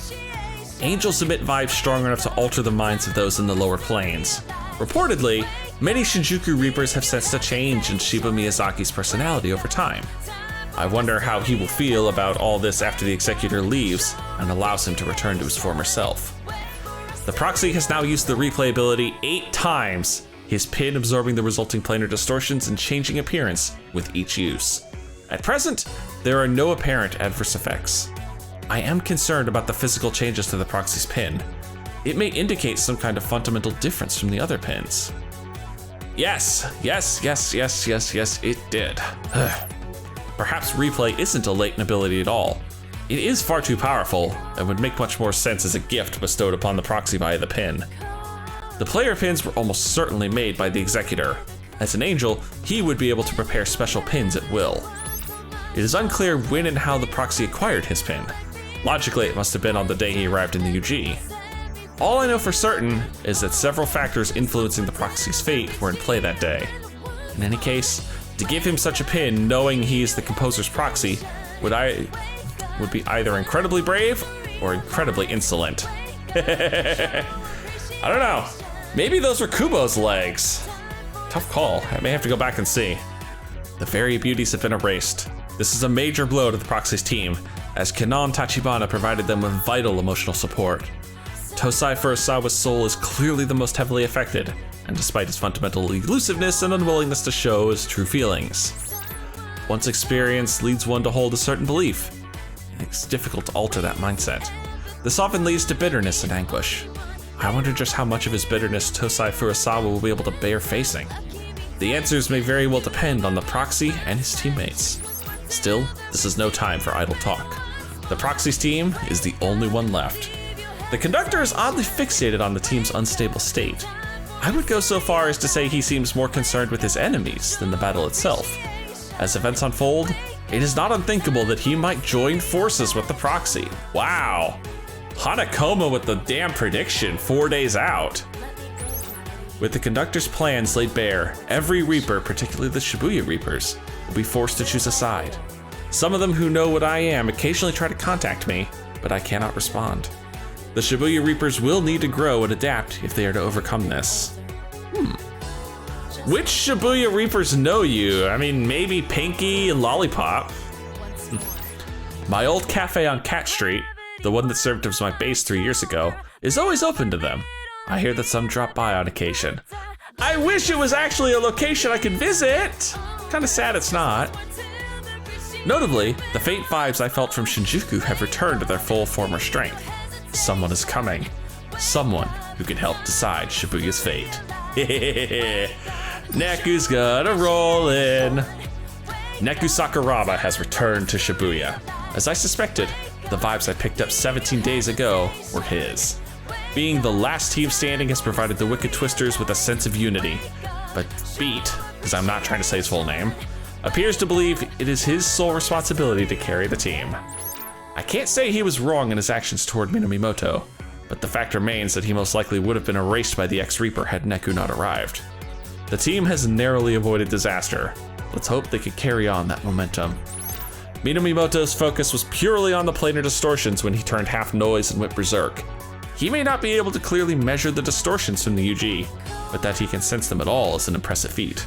angels emit vibes strong enough to alter the minds of those in the lower planes. Reportedly, many Shinjuku Reapers have sensed a change in Shiba Miyazaki's personality over time. I wonder how he will feel about all this after the Executor leaves and allows him to return to his former self. The Proxy has now used the replay ability 8 times, his pin absorbing the resulting planar distortions and changing appearance with each use. At present, there are no apparent adverse effects. I am concerned about the physical changes to the Proxy's pin. It may indicate some kind of fundamental difference from the other pins. Yes, it did. Perhaps replay isn't a latent ability at all. It is far too powerful and would make much more sense as a gift bestowed upon the Proxy via the pin. The player pins were almost certainly made by the Executor. As an angel, he would be able to prepare special pins at will. It is unclear when and how the Proxy acquired his pin. Logically, it must have been on the day he arrived in the UG. All I know for certain is that several factors influencing the Proxy's fate were in play that day. In any case, to give him such a pin knowing he is the composer's Proxy would be either incredibly brave or incredibly insolent. I don't know. Maybe those were Kubo's legs. Tough call. I may have to go back and see. The fairy beauties have been erased. This is a major blow to the Proxy's team, as Kanon Tachibana provided them with vital emotional support. Tosai Furusawa's soul is clearly the most heavily affected, and despite his fundamental elusiveness and unwillingness to show his true feelings. Once experience leads one to hold a certain belief, it's difficult to alter that mindset. This often leads to bitterness and anguish. I wonder just how much of his bitterness Tosai Furusawa will be able to bear facing. The answers may very well depend on the Proxy and his teammates. Still, this is no time for idle talk. The Proxy's team is the only one left. The conductor is oddly fixated on the team's unstable state. I would go so far as to say he seems more concerned with his enemies than the battle itself. As events unfold, it is not unthinkable that he might join forces with the Proxy. Wow. Hanakoma with the damn prediction 4 days out. With the conductor's plans laid bare, every Reaper, particularly the Shibuya Reapers, will be forced to choose a side. Some of them who know what I am occasionally try to contact me, but I cannot respond. The Shibuya Reapers will need to grow and adapt if they are to overcome this. Which Shibuya Reapers know you? I mean, maybe Pinky and Lollipop. My old cafe on Cat Street, the one that served as my base 3 years ago, is always open to them. I hear that some drop by on occasion. I wish it was actually a location I could visit. Kinda sad it's not. Notably, the faint vibes I felt from Shinjuku have returned to their full former strength. Someone is coming. Someone who can help decide Shibuya's fate. Neku's gonna roll in. Neku Sakuraba has returned to Shibuya. As I suspected, the vibes I picked up 17 days ago were his. Being the last team standing has provided the Wicked Twisters with a sense of unity. But Beat, because I'm not trying to say his full name, appears to believe it is his sole responsibility to carry the team. I can't say he was wrong in his actions toward Minamimoto, but the fact remains that he most likely would have been erased by the ex-Reaper had Neku not arrived. The team has narrowly avoided disaster. Let's hope they could carry on that momentum. Minamimoto's focus was purely on the planar distortions when he turned half noise and went berserk. He may not be able to clearly measure the distortions from the UG, but that he can sense them at all is an impressive feat.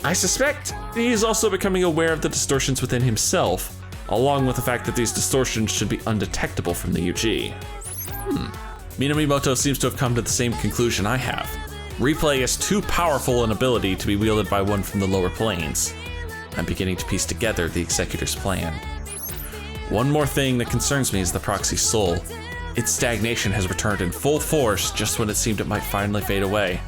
I suspect he is also becoming aware of the distortions within himself, along with the fact that these distortions should be undetectable from the UG. Minamimoto seems to have come to the same conclusion I have. Replay is too powerful an ability to be wielded by one from the lower planes. I'm beginning to piece together the Executor's plan. One more thing that concerns me is the Proxy's soul. Its stagnation has returned in full force just when it seemed it might finally fade away.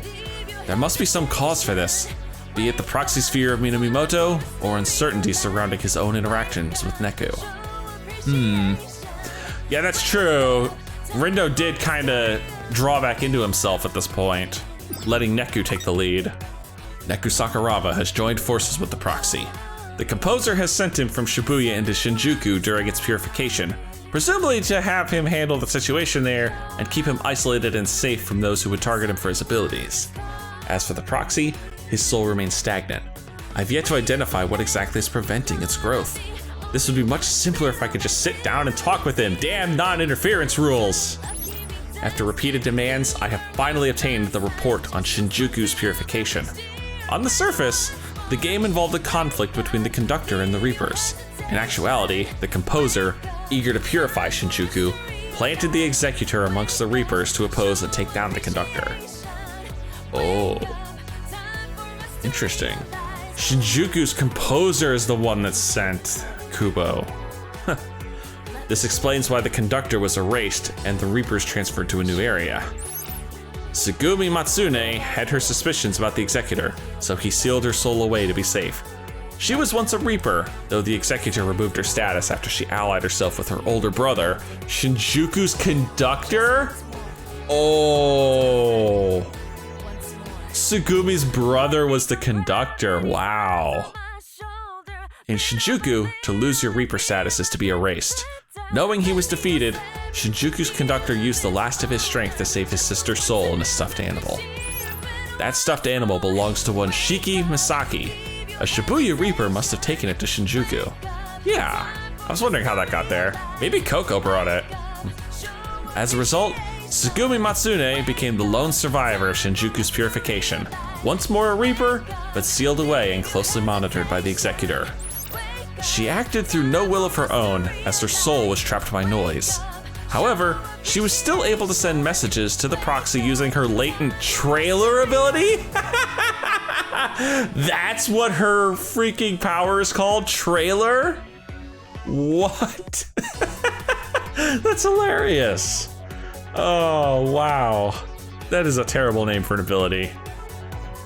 There must be some cause for this, be it the Proxy's fear of Minamimoto or uncertainty surrounding his own interactions with Neku. Yeah, that's true. Rindo did kinda draw back into himself at this point, letting Neku take the lead. Neku Sakuraba has joined forces with the Proxy. The composer has sent him from Shibuya into Shinjuku during its purification, presumably to have him handle the situation there and keep him isolated and safe from those who would target him for his abilities. As for the Proxy, his soul remains stagnant. I've yet to identify what exactly is preventing its growth. This would be much simpler if I could just sit down and talk with him. Damn non-interference rules. After repeated demands, I have finally obtained the report on Shinjuku's purification. On the surface, the game involved a conflict between the conductor and the Reapers. In actuality, the composer, eager to purify Shinjuku, planted the executor amongst the Reapers to oppose and take down the conductor. Oh. Interesting. Shinjuku's composer is the one that sent Kubo. This explains why the conductor was erased and the Reapers transferred to a new area. Tsugumi Matsune had her suspicions about the executor, so he sealed her soul away to be safe. She was once a Reaper, though the executor removed her status after she allied herself with her older brother, Shinjuku's conductor? Oh. Tsugumi's brother was the conductor, wow. In Shinjuku, to lose your Reaper status is to be erased. Knowing he was defeated, Shinjuku's conductor used the last of his strength to save his sister's soul in a stuffed animal. That stuffed animal belongs to one Shiki Misaki. A Shibuya Reaper must have taken it to Shinjuku. Yeah, I was wondering how that got there. Maybe Coco brought it. As a result, Tsugumi Matsune became the lone survivor of Shinjuku's purification. Once more a Reaper, but sealed away and closely monitored by the Executor. She acted through no will of her own, as her soul was trapped by noise. However, she was still able to send messages to the proxy using her latent trailer ability? That's what her freaking power is called? Trailer? What? That's hilarious. Oh, wow. That is a terrible name for an ability.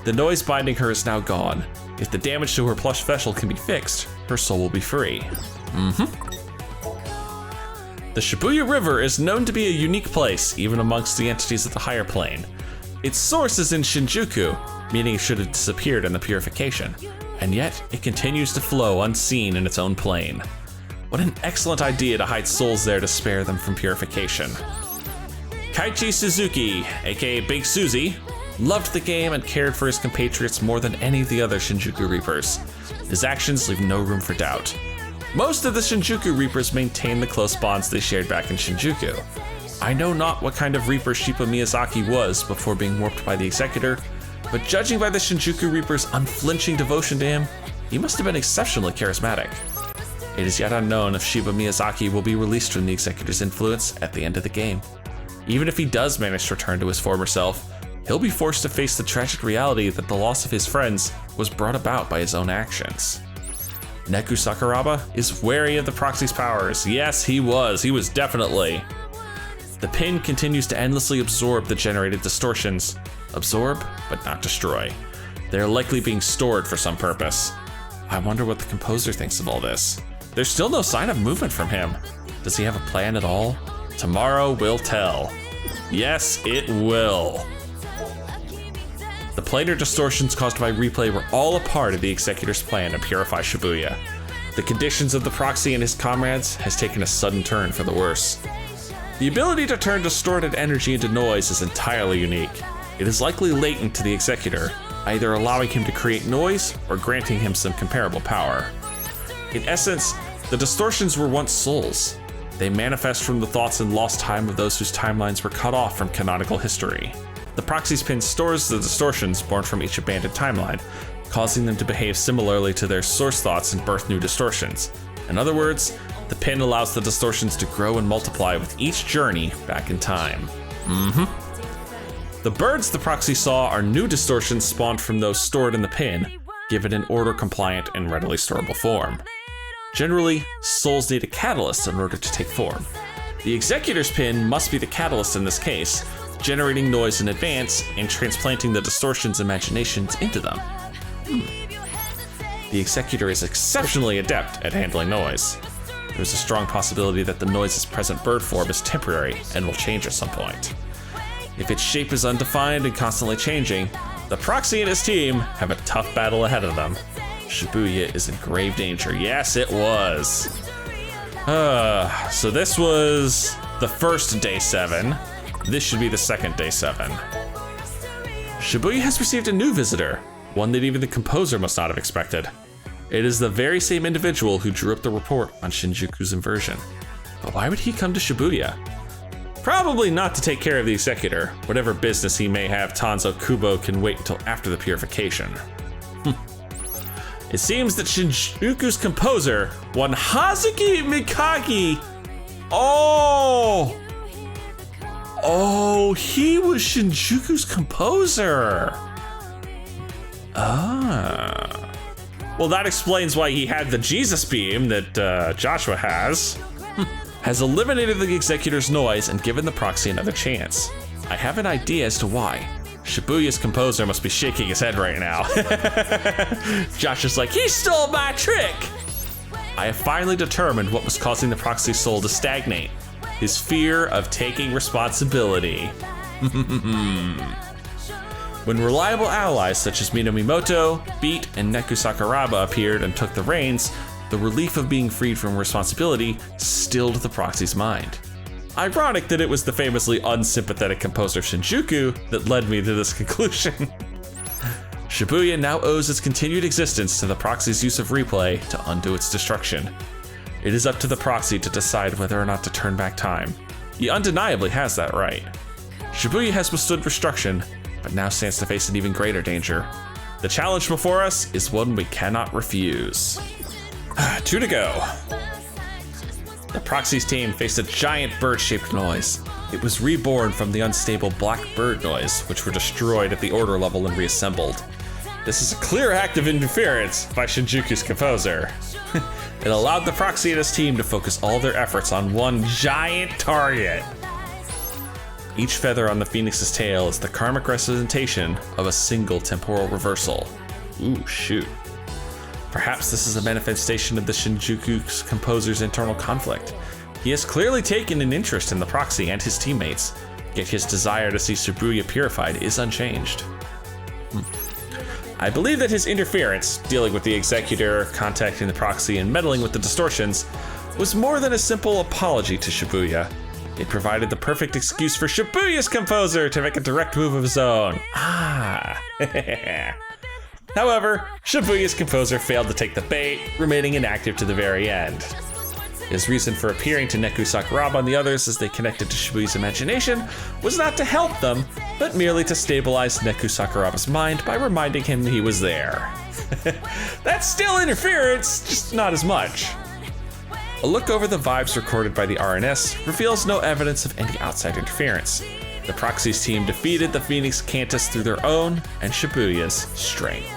The noise binding her is now gone. If the damage to her plush vessel can be fixed, her soul will be free. The Shibuya River is known to be a unique place, even amongst the entities of the higher plane. Its source is in Shinjuku, meaning it should have disappeared in the purification, and yet it continues to flow unseen in its own plane. What an excellent idea to hide souls there to spare them from purification. Kaichi Suzuki, aka Big Suzy, loved the game and cared for his compatriots more than any of the other Shinjuku Reapers. His actions leave no room for doubt. Most of the Shinjuku Reapers maintain the close bonds they shared back in Shinjuku. I know not what kind of Reaper Shibba Miyazaki was before being warped by the Executor, but judging by the Shinjuku Reaper's unflinching devotion to him, he must have been exceptionally charismatic. It is yet unknown if Shiba Miyazaki will be released from the Executor's influence at the end of the game. Even if he does manage to return to his former self, he'll be forced to face the tragic reality that the loss of his friends was brought about by his own actions. Neku Sakuraba is wary of the proxy's powers. Yes, he was definitely. The pin continues to endlessly absorb the generated distortions. Absorb, but not destroy. They're likely being stored for some purpose. I wonder what the composer thinks of all this. There's still no sign of movement from him. Does he have a plan at all? Tomorrow will tell. Yes, it will. The planar distortions caused by replay were all a part of the Executor's plan to purify Shibuya. The conditions of the proxy and his comrades has taken a sudden turn for the worse. The ability to turn distorted energy into noise is entirely unique. It is likely latent to the Executor, either allowing him to create noise or granting him some comparable power. In essence, the distortions were once souls. They manifest from the thoughts and lost time of those whose timelines were cut off from canonical history. The proxy's pin stores the distortions born from each abandoned timeline, causing them to behave similarly to their source thoughts and birth new distortions. In other words, the pin allows the distortions to grow and multiply with each journey back in time. The birds the proxy saw are new distortions spawned from those stored in the pin, given an order-compliant and readily storable form. Generally, souls need a catalyst in order to take form. The Executor's pin must be the catalyst in this case, generating noise in advance and transplanting the distortion's imaginations into them. The Executor is exceptionally adept at handling noise. There's a strong possibility that the noise's present bird form is temporary and will change at some point. If its shape is undefined and constantly changing, the proxy and his team have a tough battle ahead of them. Shibuya is in grave danger. Yes, it was. So this was the first day 7. This should be the second day 7. Shibuya has received a new visitor, one that even the composer must not have expected. It is the very same individual who drew up the report on Shinjuku's inversion. But why would he come to Shibuya? Probably not to take care of the Executor. Whatever business he may have, Tanzo Kubo can wait until after the purification. It seems that Shinjuku's composer, one Hazuki Mikaki. Oh, he was Shinjuku's composer. Well, that explains why he had the Jesus beam that Joshua has. Has eliminated the Executor's noise and given the proxy another chance. I have an idea as to why. Shibuya's composer must be shaking his head right now. Josh is like, he stole my trick! I have finally determined what was causing the proxy's soul to stagnate. His fear of taking responsibility. When reliable allies such as Minamimoto, Beat, and Neku Sakuraba appeared and took the reins, the relief of being freed from responsibility stilled the proxy's mind. Ironic that it was the famously unsympathetic composer Shinjuku that led me to this conclusion. Shibuya now owes its continued existence to the proxy's use of replay to undo its destruction. It is up to the proxy to decide whether or not to turn back time. He undeniably has that right. Shibuya has withstood destruction, but now stands to face an even greater danger. The challenge before us is one we cannot refuse. 2 to go. The proxy's team faced a giant bird-shaped noise. It was reborn from the unstable black bird noise, which were destroyed at the order level and reassembled. This is a clear act of interference by Shinjuku's composer. It allowed the proxy and his team to focus all their efforts on one giant target. Each feather on the Phoenix's tail is the karmic representation of a single temporal reversal. Ooh, shoot. Perhaps this is a manifestation of the Shinjuku's composer's internal conflict. He has clearly taken an interest in the proxy and his teammates, yet his desire to see Shibuya purified is unchanged. I believe that his interference, dealing with the Executor, contacting the proxy, and meddling with the distortions, was more than a simple apology to Shibuya. It provided the perfect excuse for Shibuya's composer to make a direct move of his own. However, Shibuya's composer failed to take the bait, remaining inactive to the very end. His reason for appearing to Neku Sakuraba and the others as they connected to Shibuya's imagination was not to help them, but merely to stabilize Neku Sakuraba's mind by reminding him he was there. That's still interference, just not as much. A look over the vibes recorded by the RNS reveals no evidence of any outside interference. The proxy's team defeated the Phoenix Cantus through their own and Shibuya's strength.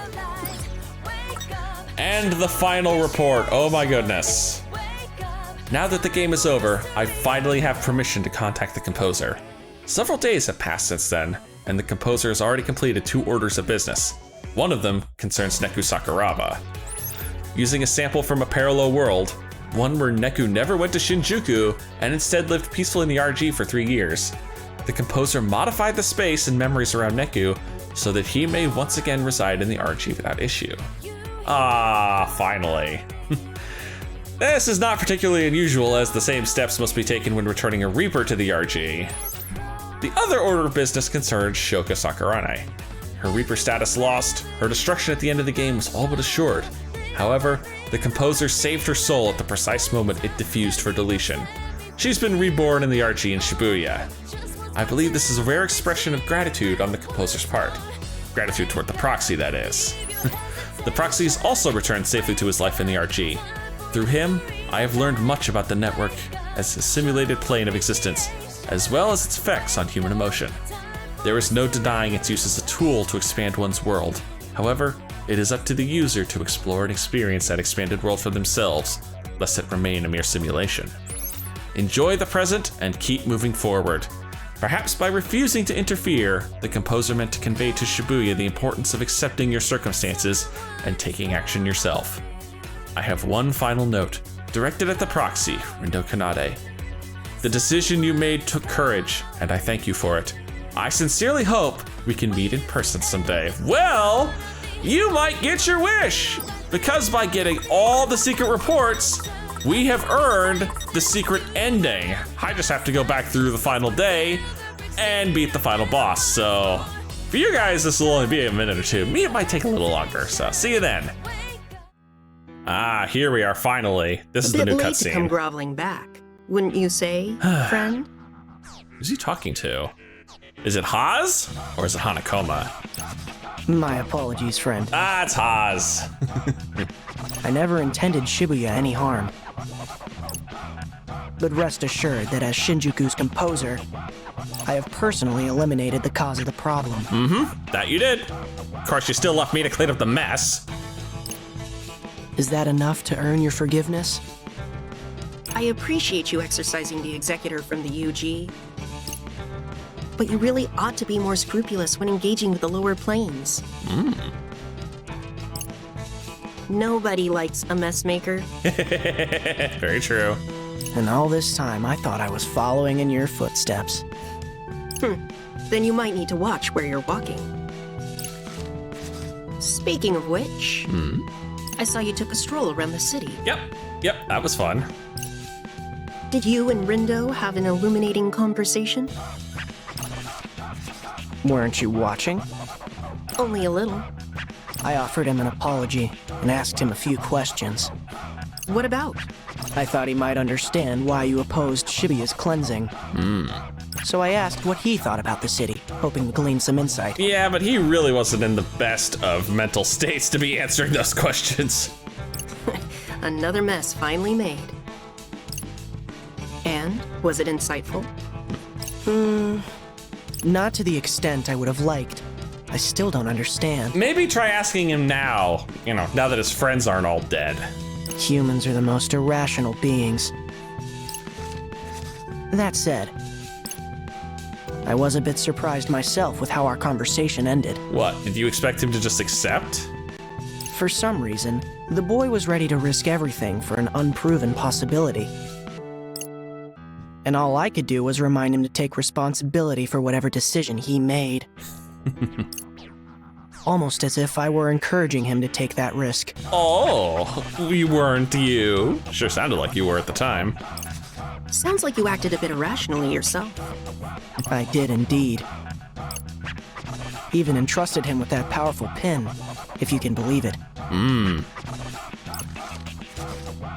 And the final report, oh my goodness. Now that the game is over, I finally have permission to contact the composer. Several days have passed since then, and the composer has already completed 2 orders of business. One of them concerns Neku Sakuraba. Using a sample from a parallel world, one where Neku never went to Shinjuku and instead lived peacefully in the RG for 3 years, the composer modified the space and memories around Neku so that he may once again reside in the RG without issue. Finally. This is not particularly unusual, as the same steps must be taken when returning a Reaper to the RG. The other order of business concerns Shoko Sakurane. Her Reaper status lost, her destruction at the end of the game was all but assured. However, the composer saved her soul at the precise moment it diffused for deletion. She's been reborn in the RG in Shibuya. I believe this is a rare expression of gratitude on the composer's part. Gratitude toward the proxy, that is. The proxy has also returned safely to his life in the RG. Through him, I have learned much about the network as a simulated plane of existence, as well as its effects on human emotion. There is no denying its use as a tool to expand one's world. However, it is up to the user to explore and experience that expanded world for themselves, lest it remain a mere simulation. Enjoy the present and keep moving forward. Perhaps by refusing to interfere, the composer meant to convey to Shibuya the importance of accepting your circumstances and taking action yourself. I have one final note, directed at the proxy, Rindo Kanade. The decision you made took courage, and I thank you for it. I sincerely hope we can meet in person someday. Well, you might get your wish, because by getting all the secret reports, we have earned the secret ending. I just have to go back through the final day and beat the final boss. So for you guys, this will only be a minute or 2. Me, it might take a little longer. So see you then. Here we are finally. This is the new late to come cutscene. groveling back, wouldn't you say, friend? Who's he talking to? Is it Haas or is it Hanakoma? My apologies, friend. Ah, it's Haas. I never intended Shibuya any harm. But rest assured that as Shinjuku's composer, I have personally eliminated the cause of the problem. That you did. Of course, you still left me to clean up the mess. Is that enough to earn your forgiveness? I appreciate you exercising the executor from the UG, but you really ought to be more scrupulous when engaging with the lower planes. Nobody likes a mess maker. Very true. And all this time, I thought I was following in your footsteps. Then you might need to watch where you're walking. Speaking of which, I saw you took a stroll around the city. Yep, that was fun. Did you and Rindo have an illuminating conversation? Weren't you watching? Only a little. I offered him an apology and asked him a few questions. What about? I thought he might understand why you opposed Shibuya's cleansing. So I asked what he thought about the city, hoping to glean some insight. Yeah, but he really wasn't in the best of mental states to be answering those questions. Another mess finally made. And was it insightful? Not to the extent I would have liked. I still don't understand. Maybe try asking him now, now that his friends aren't all dead. Humans are the most irrational beings. That said, I was a bit surprised myself with how our conversation ended. What, did you expect him to just accept? For some reason, the boy was ready to risk everything for an unproven possibility. And all I could do was remind him to take responsibility for whatever decision he made. Almost as if I were encouraging him to take that risk. Oh, we weren't you. Sure sounded like you were at the time. Sounds like you acted a bit irrationally yourself. I did indeed. Even entrusted him with that powerful pin, if you can believe it.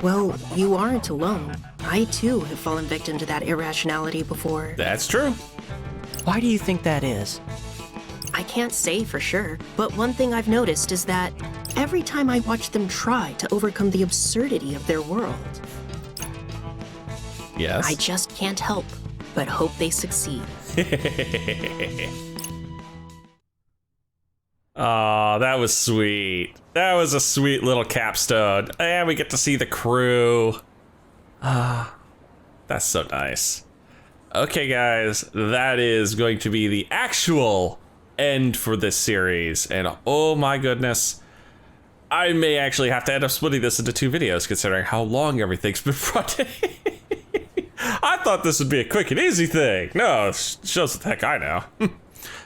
Well, you aren't alone. I too have fallen victim to that irrationality before. That's true. Why do you think that is? I can't say for sure, but one thing I've noticed is that every time I watch them try to overcome the absurdity of their world, Yes? I just can't help but hope they succeed. Aw, that was sweet. That was a sweet little capstone. And we get to see the crew. That's so nice. Okay, guys, that is going to be the actual end for this series. And oh my goodness, I may actually have to end up splitting this into 2 videos considering how long everything's been brought in. I thought this would be a quick and easy thing. No, it shows what the heck I know.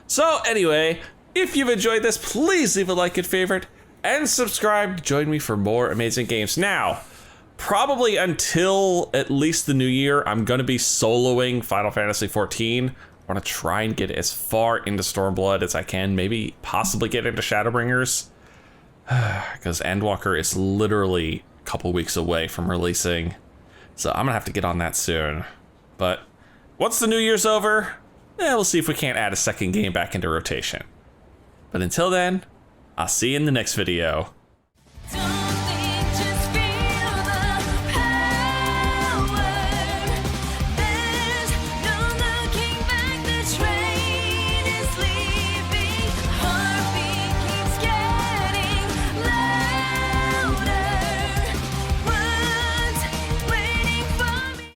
So anyway, if you've enjoyed this, please leave a like and favorite and subscribe to join me for more amazing games. Now, probably until at least the new year, I'm gonna be soloing Final Fantasy XIV. I wanna try and get as far into Stormblood as I can, maybe possibly get into Shadowbringers. Because Endwalker is literally a couple weeks away from releasing. So I'm gonna have to get on that soon. But once the new year's over, we'll see if we can't add a second game back into rotation. But until then, I'll see you in the next video.